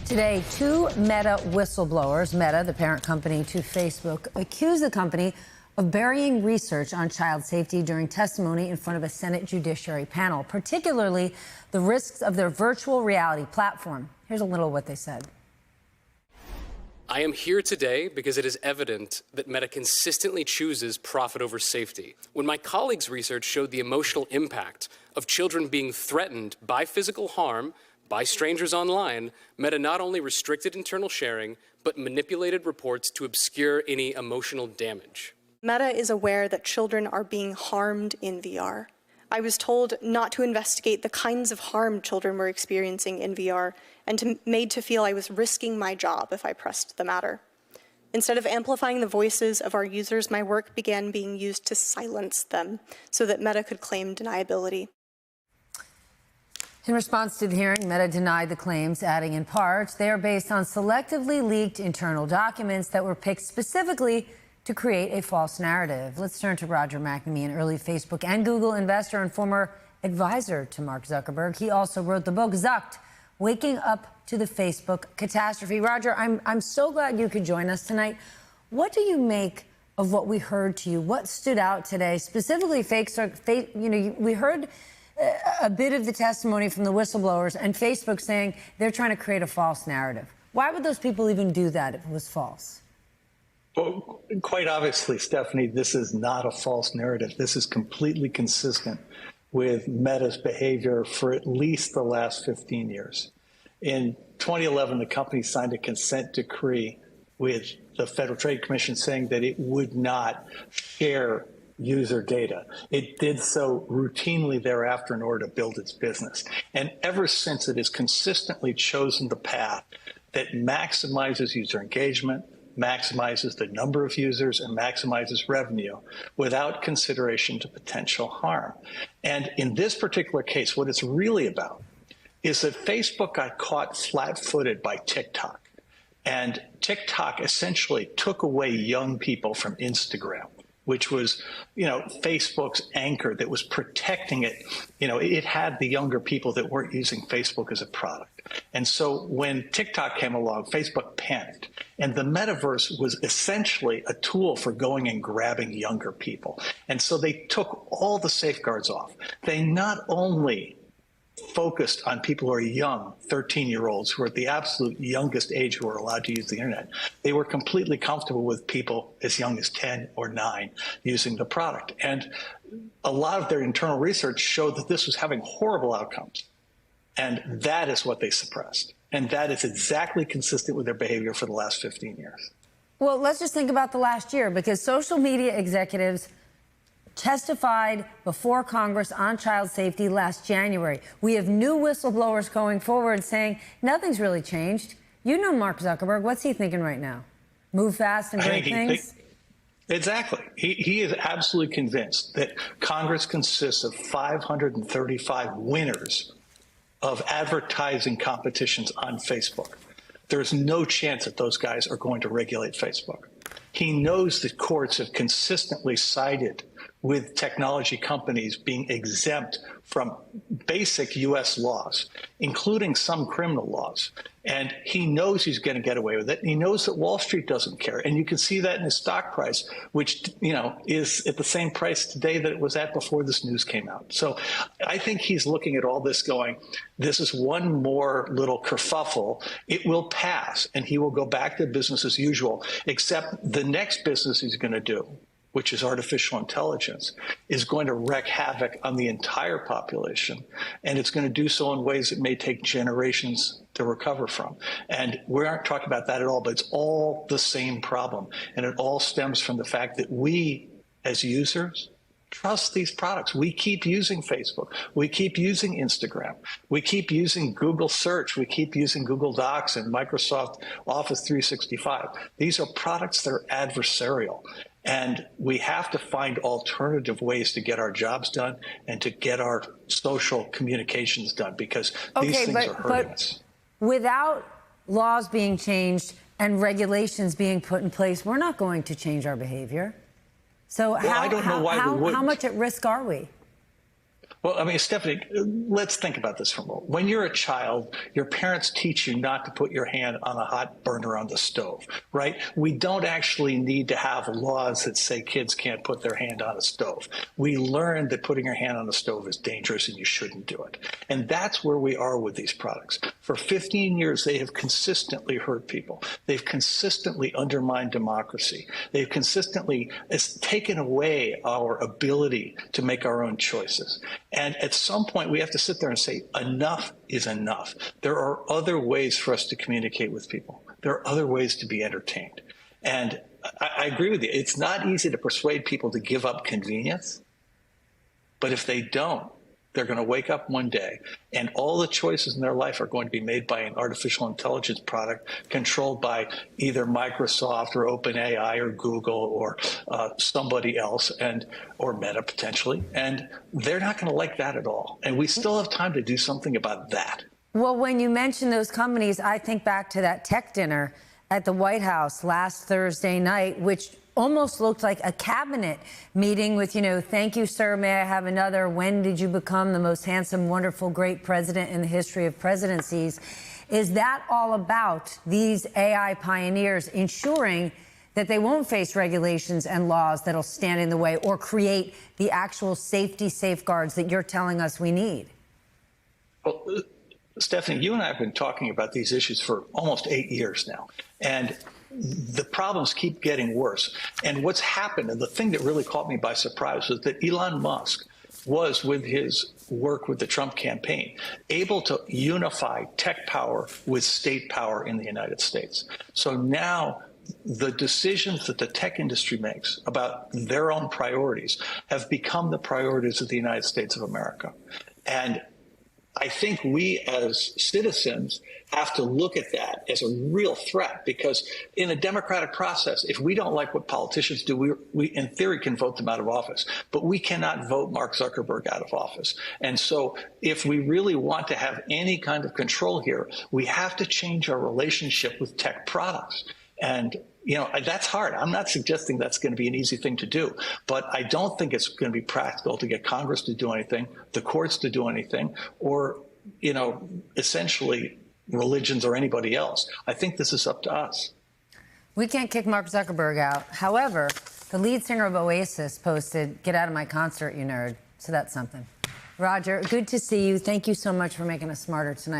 Today, two Meta whistleblowers, Meta, the parent company to Facebook, accuse the company of burying research on child safety during testimony in front of a Senate Judiciary panel, particularly the risks of their virtual reality platform. Here's a little of what they said. I am here today because it is evident that Meta consistently chooses profit over safety. When my colleagues' research showed the emotional impact of children being threatened by physical harm by strangers online, Meta not only restricted internal sharing, but manipulated reports to obscure any emotional damage. Meta is aware that children are being harmed in VR. I was told not to investigate the kinds of harm children were experiencing in VR and made to feel I was risking my job if I pressed the matter. Instead of amplifying the voices of our users, my work began being used to silence them so that Meta could claim deniability. In response to the hearing, Meta denied the claims, adding in part, they are based on selectively leaked internal documents that were picked specifically to create a false narrative. Let's turn to Roger McNamee, an early Facebook and Google investor and former advisor to Mark Zuckerberg. He also wrote the book, Zucked, Waking Up to the Facebook Catastrophe. Roger, I'm so glad you could join us tonight. What do you make of what we heard to you? What stood out today? Specifically, we heard a bit of the testimony from the whistleblowers and Facebook saying they're trying to create a false narrative. Why would those people even do that if it was false? Well, quite obviously, Stephanie, this is not a false narrative. This is completely consistent with Meta's behavior for at least the last 15 years. In 2011, the company signed a consent decree with the Federal Trade Commission saying that it would not share user data. It did so routinely thereafter in order to build its business. And ever since, it has consistently chosen the path that maximizes user engagement, maximizes the number of users, and maximizes revenue without consideration to potential harm. And in this particular case, what it's really about is that Facebook got caught flat-footed by TikTok. And TikTok essentially took away young people from Instagram, which was, Facebook's anchor that was protecting it. It had the younger people that weren't using Facebook as a product. And so when TikTok came along, Facebook panicked. And the metaverse was essentially a tool for going and grabbing younger people. And so they took all the safeguards off. They not only focused on people who are young, 13-year-olds, who are at the absolute youngest age who are allowed to use the internet. They were completely comfortable with people as young as 10 or 9 using the product. And a lot of their internal research showed that this was having horrible outcomes. And that is what they suppressed. And that is exactly consistent with their behavior for the last 15 years. Well, let's just think about the last year, because social media executives testified before Congress on child safety last January. We have new whistleblowers going forward saying nothing's really changed. You know Mark Zuckerberg. What's he thinking right now? Move fast and break things? Exactly. He is absolutely convinced that Congress consists of 535 winners of advertising competitions on Facebook. There's no chance that those guys are going to regulate Facebook. He knows that courts have consistently sided with technology companies being exempt from basic U.S. laws, including some criminal laws. And he knows he's going to get away with it. And he knows that Wall Street doesn't care. And you can see that in his stock price, which, is at the same price today that it was at before this news came out. So I think he's looking at all this going, this is one more little kerfuffle. It will pass, and he will go back to business as usual, except the next business he's going to do, which is artificial intelligence, is going to wreak havoc on the entire population. And it's going to do so in ways that may take generations to recover from. And we aren't talking about that at all, but it's all the same problem. And it all stems from the fact that we, as users, trust these products. We keep using Facebook. We keep using Instagram. We keep using Google Search. We keep using Google Docs and Microsoft Office 365. These are products that are adversarial. And we have to find alternative ways to get our jobs done and to get our social communications done, because these things are hurting us. Without laws being changed and regulations being put in place, we're not going to change our behavior. So I don't know why we wouldn't. How much at risk are we? Well, I mean, Stephanie, let's think about this for a moment. When you're a child, your parents teach you not to put your hand on a hot burner on the stove, right? We don't actually need to have laws that say kids can't put their hand on a stove. We learn that putting your hand on the stove is dangerous and you shouldn't do it. And that's where we are with these products. For 15 years, they have consistently hurt people. They've consistently undermined democracy. They've consistently taken away our ability to make our own choices. And at some point, we have to sit there and say, enough is enough. There are other ways for us to communicate with people. There are other ways to be entertained. And I agree with you. It's not easy to persuade people to give up convenience. But if they don't, they're going to wake up one day and all the choices in their life are going to be made by an artificial intelligence product controlled by either Microsoft or OpenAI or Google or somebody else or Meta potentially. And they're not going to like that at all. And we still have time to do something about that. Well, when you mention those companies, I think back to that tech dinner at the White House last Thursday night, which almost looked like a cabinet meeting with, thank you, sir, may I have another? When did you become the most handsome, wonderful, great president in the history of presidencies? Is that all about these AI pioneers ensuring that they won't face regulations and laws that'll stand in the way or create the actual safety safeguards that you're telling us we need? Well, Stephanie, you and I have been talking about these issues for almost 8 years now. And the problems keep getting worse. And what's happened, and the thing that really caught me by surprise, was that Elon Musk was, with his work with the Trump campaign, able to unify tech power with state power in the United States. So now the decisions that the tech industry makes about their own priorities have become the priorities of the United States of America. And I think we as citizens have to look at that as a real threat, because in a democratic process, if we don't like what politicians do, we in theory can vote them out of office, but we cannot vote Mark Zuckerberg out of office. And so if we really want to have any kind of control here, we have to change our relationship with tech products. And that's hard. I'm not suggesting that's going to be an easy thing to do, but I don't think it's going to be practical to get Congress to do anything, the courts to do anything, or, essentially religions or anybody else. I think this is up to us. We can't kick Mark Zuckerberg out. However, the lead singer of Oasis posted, "Get out of my concert, you nerd." So that's something. Roger, good to see you. Thank you so much for making us smarter tonight.